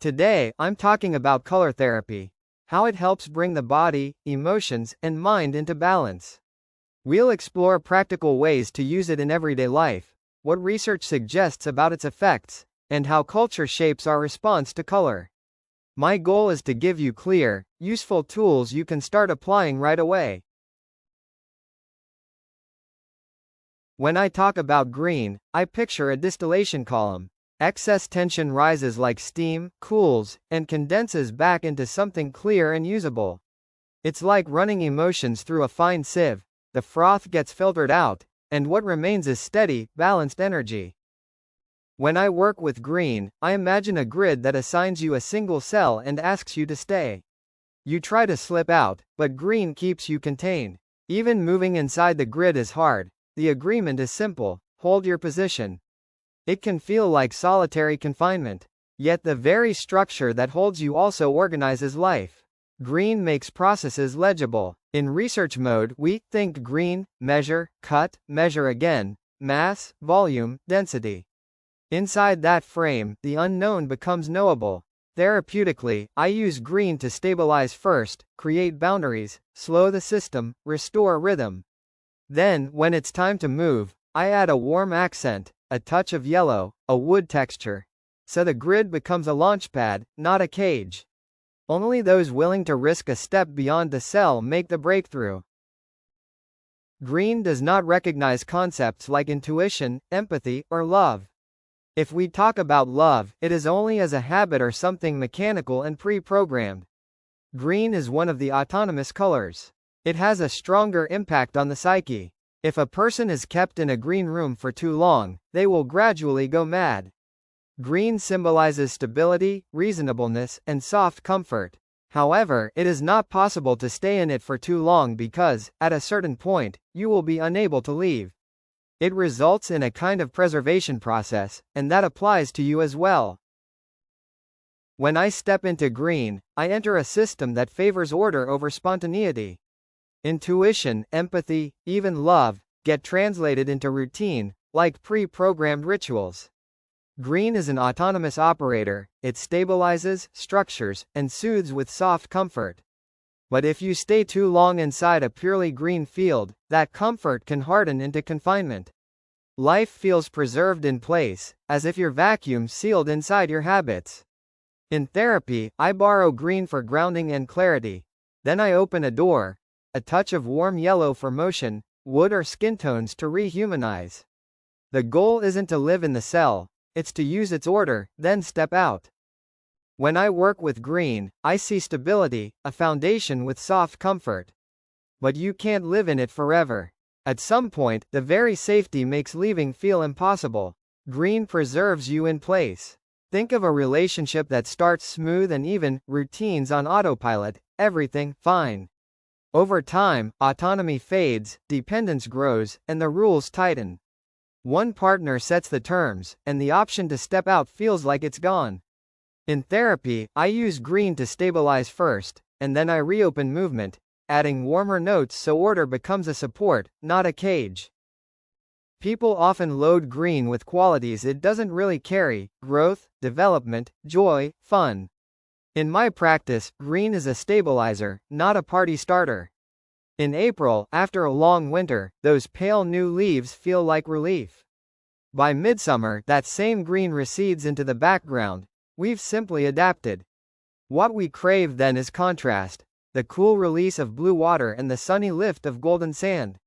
Today, I'm talking about color therapy, how it helps bring the body, emotions, and mind into balance. We'll explore practical ways to use it in everyday life, what research suggests about its effects, and how culture shapes our response to color. My goal is to give you clear, useful tools you can start applying right away. When I talk about green, I picture a distillation column. Excess tension rises like steam, cools, and condenses back into something clear and usable. It's like running emotions through a fine sieve. The froth gets filtered out, and what remains is steady, balanced energy. When I work with green, I imagine a grid that assigns you a single cell and asks you to stay. You try to slip out, but green keeps you contained. Even moving inside the grid is hard. The agreement is simple: hold your position. It can feel like solitary confinement. Yet the very structure that holds you also organizes life. Green makes processes legible. In research mode, we think green, measure, cut, measure again, mass, volume, density. Inside that frame, the unknown becomes knowable. Therapeutically, I use green to stabilize first, create boundaries, slow the system, restore rhythm. Then, when it's time to move, I add a warm accent, a touch of yellow, a wood texture. So the grid becomes a launchpad, not a cage. Only those willing to risk a step beyond the cell make the breakthrough. Green does not recognize concepts like intuition, empathy, or love. If we talk about love, it is only as a habit or something mechanical and pre-programmed. Green is one of the autonomous colors. It has a stronger impact on the psyche. If a person is kept in a green room for too long, they will gradually go mad. Green symbolizes stability, reasonableness, and soft comfort. However, it is not possible to stay in it for too long because, at a certain point, you will be unable to leave. It results in a kind of preservation process, and that applies to you as well. When I step into green, I enter a system that favors order over spontaneity. Intuition, empathy, even love, get translated into routine, like pre-programmed rituals. Green is an autonomous operator. It stabilizes, structures, and soothes with soft comfort. But if you stay too long inside a purely green field, that comfort can harden into confinement. Life feels preserved in place, as if your vacuum sealed inside your habits. In therapy, I borrow green for grounding and clarity. Then I open a door. A touch of warm yellow for motion, wood or skin tones to rehumanize. The goal isn't to live in the cell, it's to use its order, then step out. When I work with green, I see stability, a foundation with soft comfort. But you can't live in it forever. At some point, the very safety makes leaving feel impossible. Green preserves you in place. Think of a relationship that starts smooth and even, routines on autopilot, everything fine. Over time, autonomy fades, dependence grows, and the rules tighten. One partner sets the terms, and the option to step out feels like it's gone. In therapy, I use green to stabilize first, and then I reopen movement, adding warmer notes so order becomes a support, not a cage. People often load green with qualities it doesn't really carry: growth, development, joy, fun. In my practice, green is a stabilizer, not a party starter. In April, after a long winter, those pale new leaves feel like relief. By midsummer, that same green recedes into the background. We've simply adapted. What we crave then is contrast, the cool release of blue water and the sunny lift of golden sand.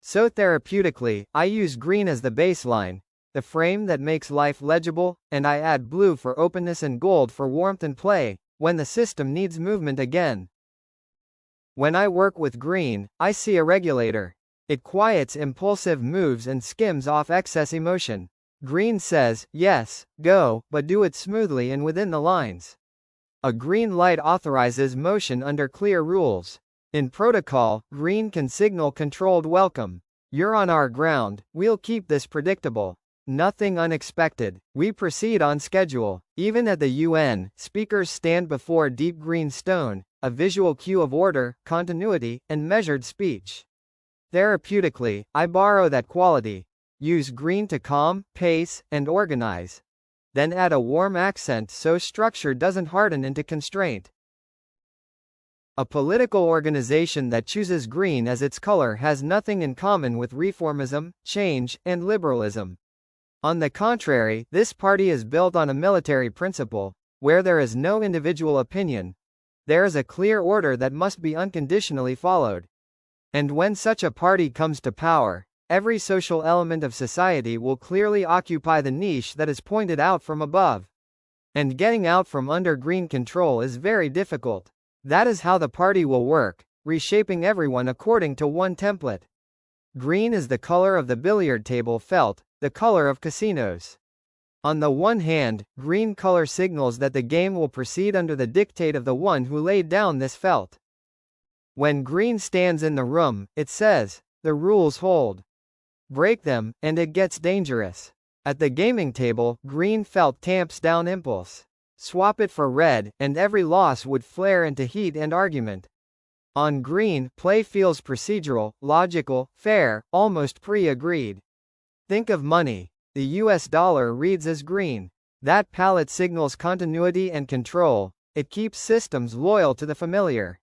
So therapeutically, I use green as the baseline, the frame that makes life legible, and I add blue for openness and gold for warmth and play, when the system needs movement again. When I work with green, I see a regulator. It quiets impulsive moves and skims off excess emotion. Green says, yes, go, but do it smoothly and within the lines. A green light authorizes motion under clear rules. In protocol, green can signal controlled welcome. You're on our ground, we'll keep this predictable. Nothing unexpected. We proceed on schedule. Even at the UN, speakers stand before deep green stone, a visual cue of order, continuity, and measured speech. Therapeutically, I borrow that quality. Use green to calm, pace, and organize. then add a warm accent so structure doesn't harden into constraint. A political organization that chooses green as its color has nothing in common with reformism, change, and liberalism. On the contrary, this party is built on a military principle, where there is no individual opinion. There is a clear order that must be unconditionally followed. And when such a party comes to power, every social element of society will clearly occupy the niche that is pointed out from above. And getting out from under green control is very difficult. That is how the party will work, reshaping everyone according to one template. Green is the color of the billiard table felt, the color of casinos. On the one hand, green color signals that the game will proceed under the dictate of the one who laid down this felt. When green stands in the room, it says, the rules hold. Break them, and it gets dangerous. At the gaming table, green felt tamps down impulse. Swap it for red, and every loss would flare into heat and argument. On green, play feels procedural, logical, fair, almost pre-agreed. Think of money. The US dollar reads as green. That palette signals continuity and control. It keeps systems loyal to the familiar.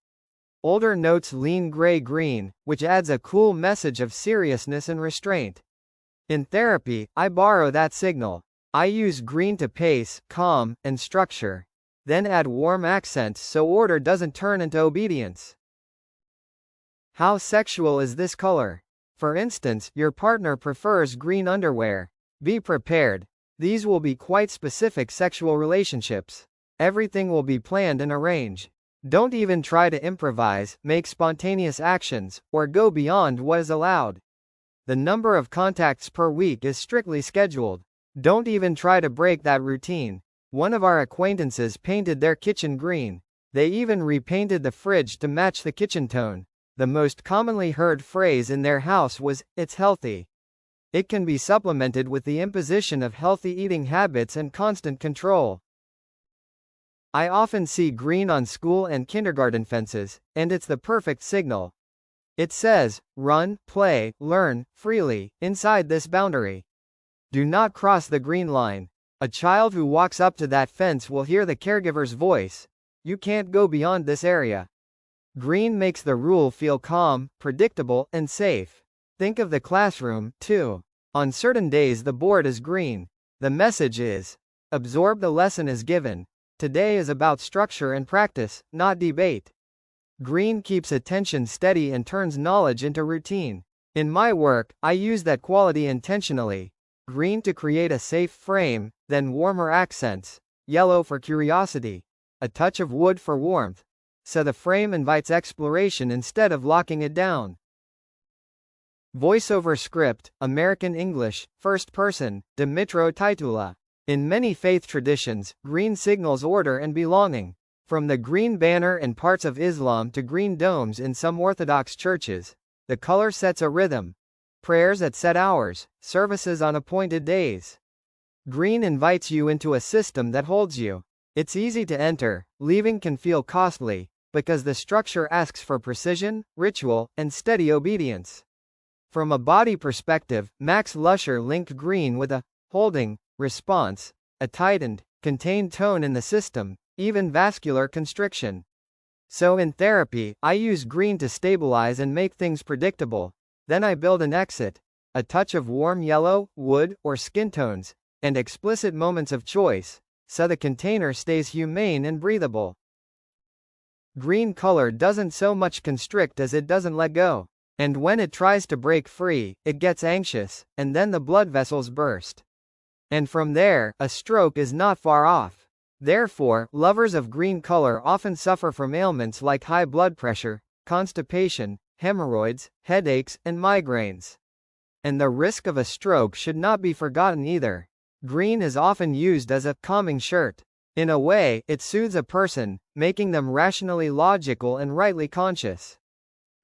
Older notes lean gray-green, which adds a cool message of seriousness and restraint. In therapy, I borrow that signal. I use green to pace, calm, and structure. Then add warm accents so order doesn't turn into obedience. How sexual is this color? For instance, your partner prefers green underwear. Be prepared. These will be quite specific sexual relationships. Everything will be planned and arranged. Don't even try to improvise, make spontaneous actions, or go beyond what is allowed. The number of contacts per week is strictly scheduled. Don't even try to break that routine. One of our acquaintances painted their kitchen green. They even repainted the fridge to match the kitchen tone. The most commonly heard phrase in their house was, "It's healthy." It can be supplemented with the imposition of healthy eating habits and constant control. I often see green on school and kindergarten fences, and it's the perfect signal. It says, run, play, learn, freely, inside this boundary. Do not cross the green line. A child who walks up to that fence will hear the caregiver's voice. You can't go beyond this area. Green makes the rule feel calm, predictable, and safe. Think of the classroom, too. On certain days the board is green. The message is, absorb the lesson as given. Today is about structure and practice, not debate. Green keeps attention steady and turns knowledge into routine. In my work, I use that quality intentionally. Green to create a safe frame, then warmer accents. Yellow for curiosity. A touch of wood for warmth. So the frame invites exploration instead of locking it down. Voiceover script, American English, first person, Dmytro Tytula. In many faith traditions, green signals order and belonging. From the green banner in parts of Islam to green domes in some Orthodox churches, the color sets a rhythm. Prayers at set hours, services on appointed days. Green invites you into a system that holds you. It's easy to enter, leaving can feel costly, because the structure asks for precision, ritual, and steady obedience. From a body perspective, Max Lusher linked green with a holding response, a tightened, contained tone in the system, even vascular constriction. So in therapy, I use green to stabilize and make things predictable. Then I build an exit, a touch of warm yellow, wood, or skin tones, and explicit moments of choice, so the container stays humane and breathable. Green color doesn't so much constrict as it doesn't let go. And when it tries to break free, it gets anxious, and then the blood vessels burst. And from there, a stroke is not far off. Therefore, lovers of green color often suffer from ailments like high blood pressure, constipation, hemorrhoids, headaches, and migraines. And the risk of a stroke should not be forgotten either. Green is often used as a calming shirt. In a way, it soothes a person, making them rationally logical and rightly conscious.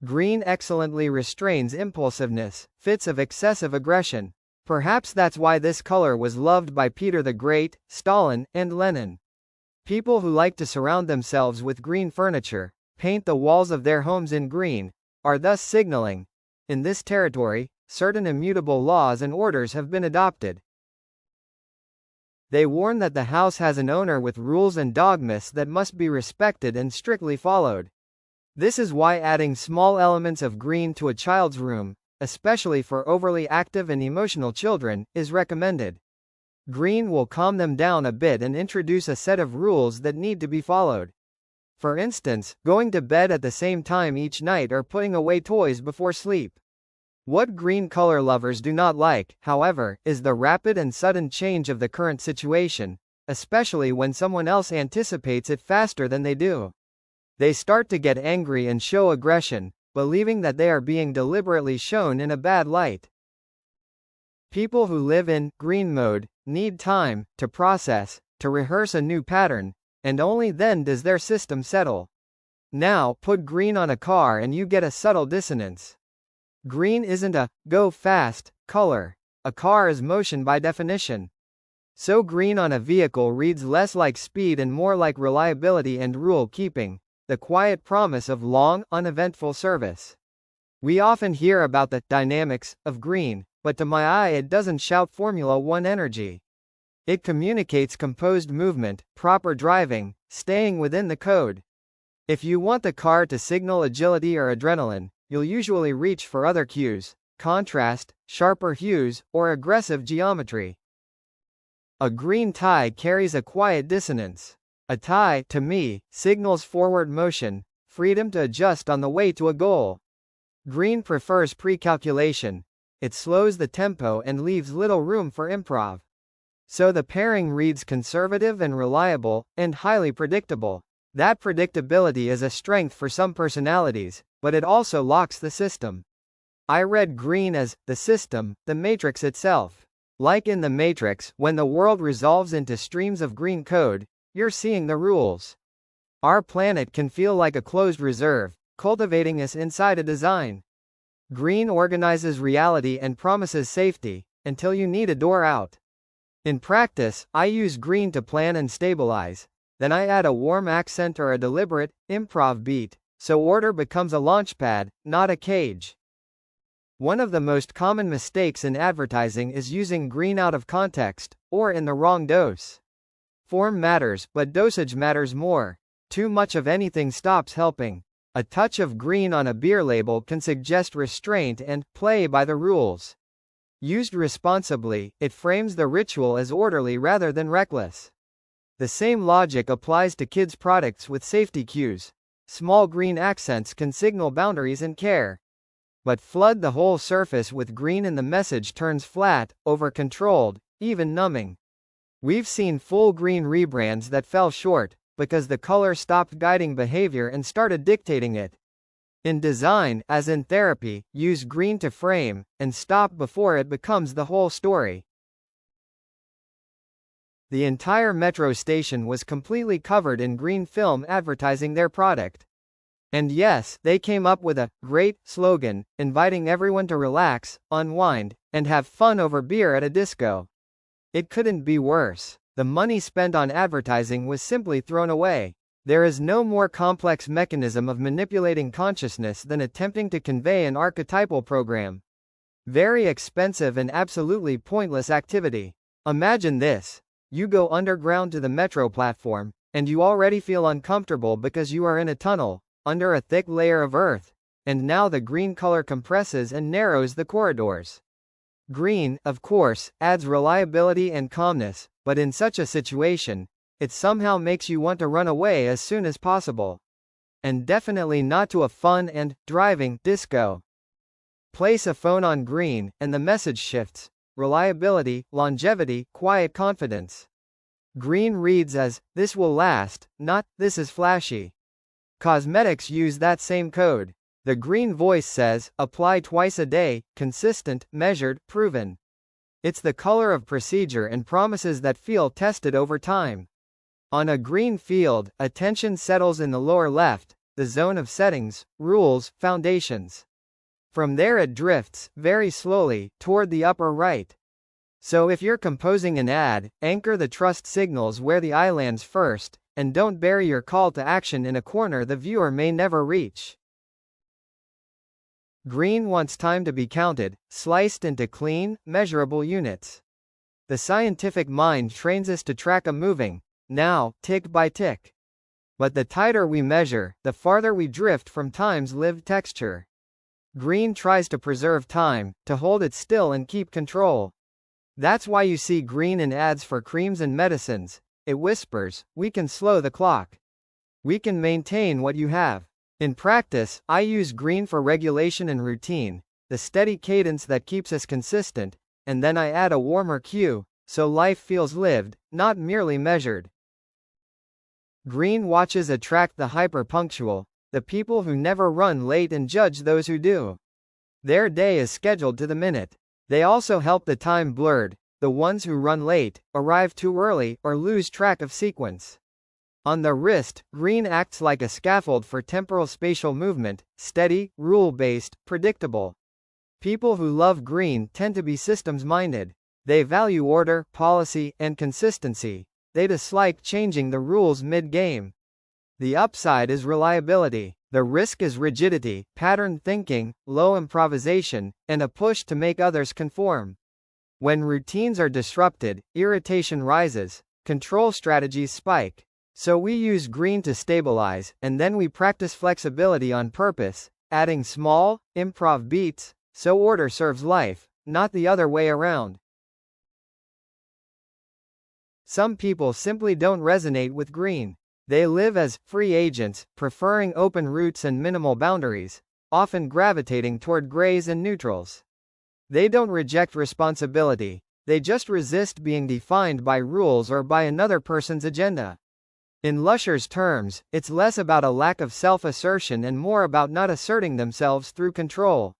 Green excellently restrains impulsiveness, fits of excessive aggression. Perhaps that's why this color was loved by Peter the Great, Stalin, and Lenin. People who like to surround themselves with green furniture, paint the walls of their homes in green, are thus signaling, in this territory, certain immutable laws and orders have been adopted. They warn that the house has an owner with rules and dogmas that must be respected and strictly followed. This is why adding small elements of green to a child's room, especially for overly active and emotional children, is recommended. Green will calm them down a bit and introduce a set of rules that need to be followed. For instance, going to bed at the same time each night or putting away toys before sleep. What green color lovers do not like, however, is the rapid and sudden change of the current situation, especially when someone else anticipates it faster than they do. They start to get angry and show aggression, believing that they are being deliberately shown in a bad light. People who live in green mode need time to process, to rehearse a new pattern, and only then does their system settle. Now, put green on a car and you get a subtle dissonance. Green isn't a go fast color. A car is motion by definition. So green on a vehicle reads less like speed and more like reliability and rule keeping, the quiet promise of long, uneventful service. We often hear about the dynamics of green, but to my eye it doesn't shout Formula One energy. It communicates composed movement, proper driving, staying within the code. If you want the car to signal agility or adrenaline, you'll usually reach for other cues, contrast, sharper hues, or aggressive geometry. A green tie carries a quiet dissonance. A tie, to me, signals forward motion, freedom to adjust on the way to a goal. Green prefers pre-calculation. It slows the tempo and leaves little room for improv. So the pairing reads conservative and reliable, and highly predictable. That predictability is a strength for some personalities, but it also locks the system. I read green as the system, the matrix itself. Like in the Matrix, when the world resolves into streams of green code, you're seeing the rules. Our planet can feel like a closed reserve, cultivating us inside a design. Green organizes reality and promises safety, until you need a door out. In practice, I use green to plan and stabilize. Then I add a warm accent or a deliberate, improv beat, so order becomes a launchpad, not a cage. One of the most common mistakes in advertising is using green out of context, or in the wrong dose. Form matters, but dosage matters more. Too much of anything stops helping. A touch of green on a beer label can suggest restraint and play by the rules. Used responsibly, it frames the ritual as orderly rather than reckless. The same logic applies to kids' products with safety cues. Small green accents can signal boundaries and care. But flood the whole surface with green and the message turns flat, over-controlled, even numbing. We've seen full green rebrands that fell short, because the color stopped guiding behavior and started dictating it. In design, as in therapy, use green to frame, and stop before it becomes the whole story. The entire metro station was completely covered in green film advertising their product. And yes, they came up with a great slogan, inviting everyone to relax, unwind, and have fun over beer at a disco. It couldn't be worse. The money spent on advertising was simply thrown away. There is no more complex mechanism of manipulating consciousness than attempting to convey an archetypal program. Very expensive and absolutely pointless activity. Imagine this. You go underground to the metro platform, and you already feel uncomfortable because you are in a tunnel, under a thick layer of earth, and now the green color compresses and narrows the corridors. Green, of course, adds reliability and calmness, but in such a situation, it somehow makes you want to run away as soon as possible. And definitely not to a fun and driving disco. Place a phone on green, and the message shifts. Reliability, longevity, quiet confidence. Green reads as, this will last, not, this is flashy. Cosmetics use that same code. The green voice says, apply twice a day, consistent, measured, proven. It's the color of procedure and promises that feel tested over time. On a green field, attention settles in the lower left, the zone of settings, rules, foundations. From there it drifts, very slowly, toward the upper right. So if you're composing an ad, anchor the trust signals where the eye lands first, and don't bury your call to action in a corner the viewer may never reach. Green wants time to be counted, sliced into clean, measurable units. The scientific mind trains us to track a moving now, tick by tick. But the tighter we measure, the farther we drift from time's lived texture. Green tries to preserve time, to hold it still and keep control. That's why you see green in ads for creams and medicines. It whispers, we can slow the clock. We can maintain what you have. In practice, I use green for regulation and routine, the steady cadence that keeps us consistent, and then I add a warmer cue, so life feels lived, not merely measured. Green watches attract the hyper-punctual, the people who never run late and judge those who do. Their day is scheduled to the minute. They also help the time blurred, the ones who run late, arrive too early, or lose track of sequence. On the wrist, green acts like a scaffold for temporal spatial movement, steady, rule-based, predictable. People who love green tend to be systems-minded. They value order, policy, and consistency. They dislike changing the rules mid-game. The upside is reliability. The risk is rigidity, patterned thinking, low improvisation, and a push to make others conform. When routines are disrupted, irritation rises, control strategies spike. So we use green to stabilize, and then we practice flexibility on purpose, adding small, improv beats, so order serves life, not the other way around. Some people simply don't resonate with green. They live as free agents, preferring open routes and minimal boundaries, often gravitating toward grays and neutrals. They don't reject responsibility, they just resist being defined by rules or by another person's agenda. In Lusher's terms, it's less about a lack of self-assertion and more about not asserting themselves through control.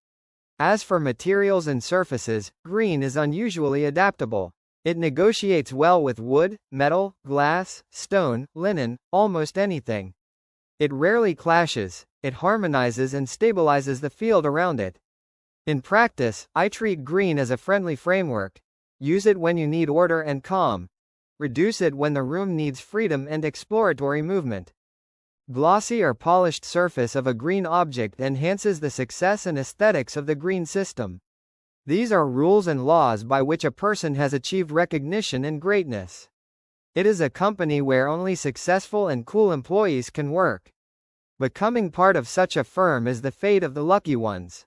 As for materials and surfaces, green is unusually adaptable. It negotiates well with wood, metal, glass, stone, linen, almost anything. It rarely clashes, it harmonizes and stabilizes the field around it. In practice, I treat green as a friendly framework. Use it when you need order and calm. Reduce it when the room needs freedom and exploratory movement. Glossy or polished surface of a green object enhances the success and aesthetics of the green system. These are rules and laws by which a person has achieved recognition and greatness. It is a company where only successful and cool employees can work. Becoming part of such a firm is the fate of the lucky ones.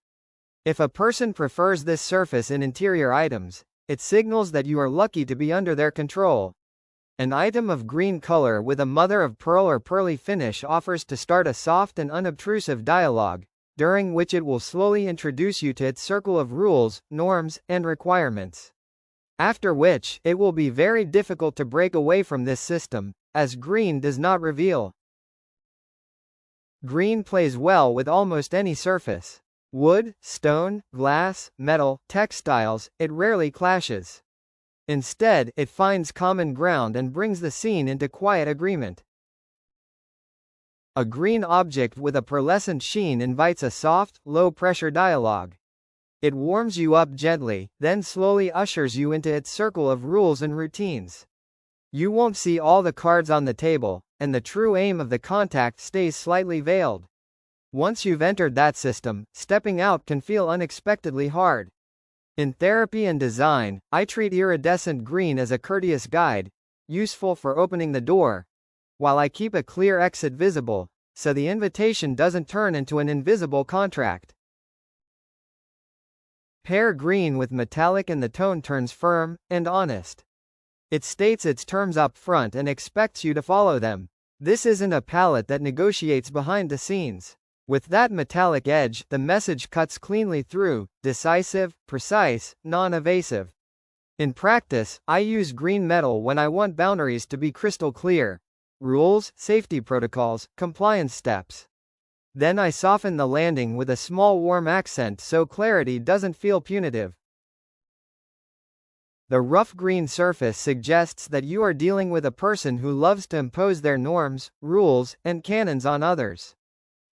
If a person prefers this surface in interior items, it signals that you are lucky to be under their control. An item of green color with a mother of pearl or pearly finish offers to start a soft and unobtrusive dialogue, during which it will slowly introduce you to its circle of rules, norms, and requirements. After which, it will be very difficult to break away from this system, as green does not reveal. Green plays well with almost any surface. Wood, stone, glass, metal, textiles, it rarely clashes. Instead, it finds common ground and brings the scene into quiet agreement. A green object with a pearlescent sheen invites a soft, low-pressure dialogue. It warms you up gently, then slowly ushers you into its circle of rules and routines. You won't see all the cards on the table, and the true aim of the contact stays slightly veiled. Once you've entered that system, stepping out can feel unexpectedly hard. In therapy and design, I treat iridescent green as a courteous guide, useful for opening the door, while I keep a clear exit visible, so the invitation doesn't turn into an invisible contract. Pair green with metallic and the tone turns firm and honest. It states its terms up front and expects you to follow them. This isn't a palette that negotiates behind the scenes. With that metallic edge, the message cuts cleanly through, decisive, precise, non-evasive. In practice, I use green metal when I want boundaries to be crystal clear. Rules, safety protocols, compliance steps. Then I soften the landing with a small warm accent so clarity doesn't feel punitive. The rough green surface suggests that you are dealing with a person who loves to impose their norms, rules, and canons on others.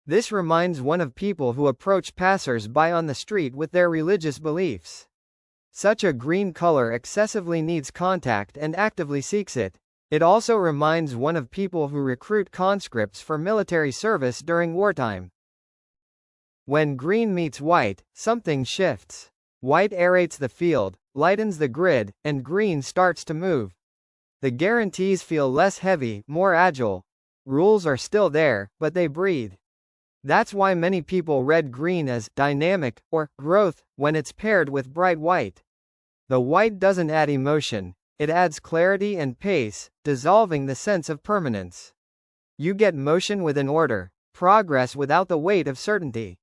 This reminds one of people who approach passers-by on the street with their religious beliefs. Such a green color excessively needs contact and actively seeks it. It also reminds one of people who recruit conscripts for military service during wartime. When green meets white, something shifts. White aerates the field, lightens the grid, and green starts to move. The guarantees feel less heavy, more agile. Rules are still there, but they breathe. That's why many people read green as dynamic or growth when it's paired with bright white. The white doesn't add emotion, it adds clarity and pace, dissolving the sense of permanence. You get motion with an order, progress without the weight of certainty.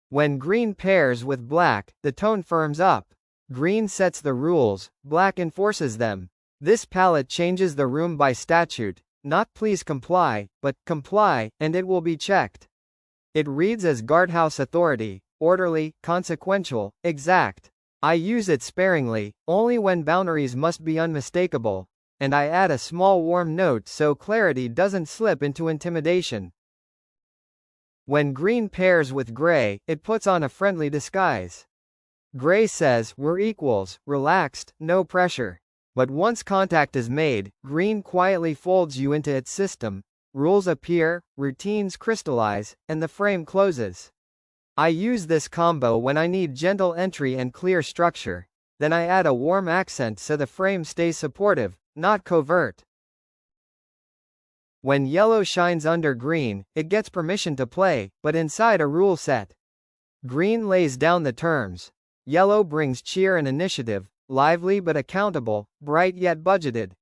When green pairs with black, the tone firms up. Green sets the rules, black enforces them. This palette changes the room by statute, not please comply, but comply, and it will be checked. It reads as guardhouse authority, orderly, consequential, exact. I use it sparingly, only when boundaries must be unmistakable, and I add a small warm note so clarity doesn't slip into intimidation. When green pairs with gray, it puts on a friendly disguise. Gray says, we're equals, relaxed, no pressure. But once contact is made, green quietly folds you into its system. Rules appear, routines crystallize, and the frame closes. I use this combo when I need gentle entry and clear structure. Then I add a warm accent so the frame stays supportive, not covert. When yellow shines under green, it gets permission to play, but inside a rule set. Green lays down the terms. Yellow brings cheer and initiative, lively but accountable, bright yet budgeted.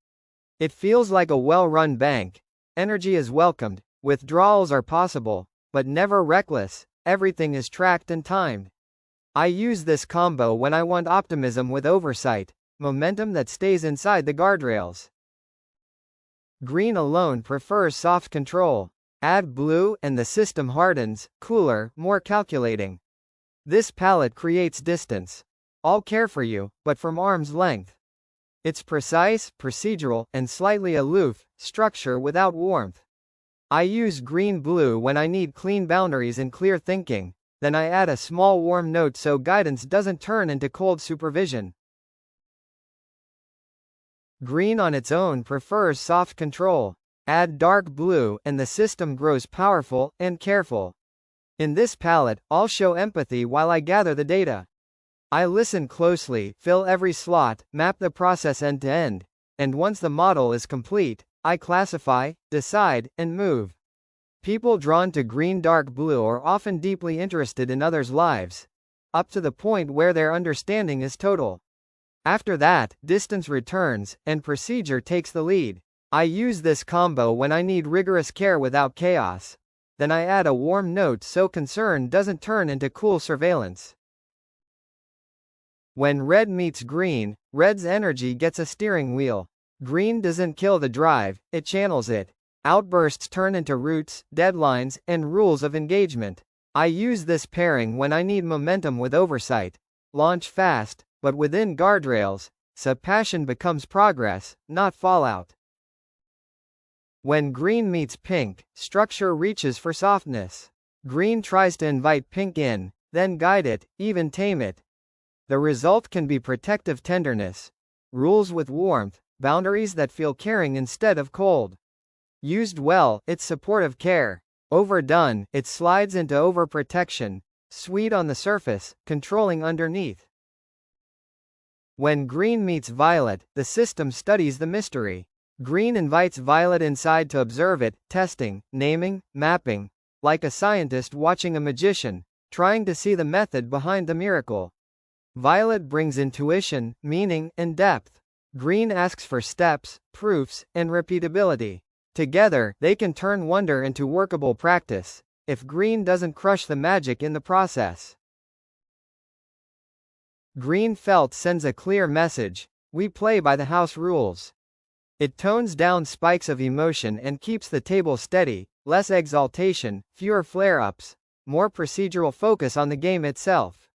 It feels like a well-run bank. Energy is welcomed, withdrawals are possible, but never reckless. Everything is tracked and timed. I use this combo when I want optimism with oversight, momentum that stays inside the guardrails. Green alone prefers soft control. Add blue, and the system hardens, cooler, more calculating. This palette creates distance. I'll care for you, but from arm's length. It's precise, procedural, and slightly aloof, structure without warmth. I use green-blue when I need clean boundaries and clear thinking, then I add a small warm note so guidance doesn't turn into cold supervision. Green on its own prefers soft control. Add dark blue, and the system grows powerful and careful. In this palette, I'll show empathy while I gather the data. I listen closely, fill every slot, map the process end to end, and once the model is complete, I classify, decide, and move. People drawn to green-dark-blue are often deeply interested in others' lives, up to the point where their understanding is total. After that, distance returns, and procedure takes the lead. I use this combo when I need rigorous care without chaos. Then I add a warm note so concern doesn't turn into cool surveillance. When red meets green, red's energy gets a steering wheel. Green doesn't kill the drive, it channels it. Outbursts turn into routes, deadlines, and rules of engagement. I use this pairing when I need momentum with oversight. Launch fast, but within guardrails, so passion becomes progress, not fallout. When green meets pink, structure reaches for softness. Green tries to invite pink in, then guide it, even tame it. The result can be protective tenderness. Rules with warmth, boundaries that feel caring instead of cold. Used well, it's supportive care. Overdone, it slides into overprotection. Sweet on the surface, controlling underneath. When green meets violet, the system studies the mystery. Green invites violet inside to observe it, testing, naming, mapping. Like a scientist watching a magician, trying to see the method behind the miracle. Violet brings intuition, meaning, and depth. Green asks for steps, proofs, and repeatability. Together, they can turn wonder into workable practice, if green doesn't crush the magic in the process. Green felt sends a clear message: we play by the house rules. It tones down spikes of emotion and keeps the table steady, less exaltation, fewer flare-ups, more procedural focus on the game itself.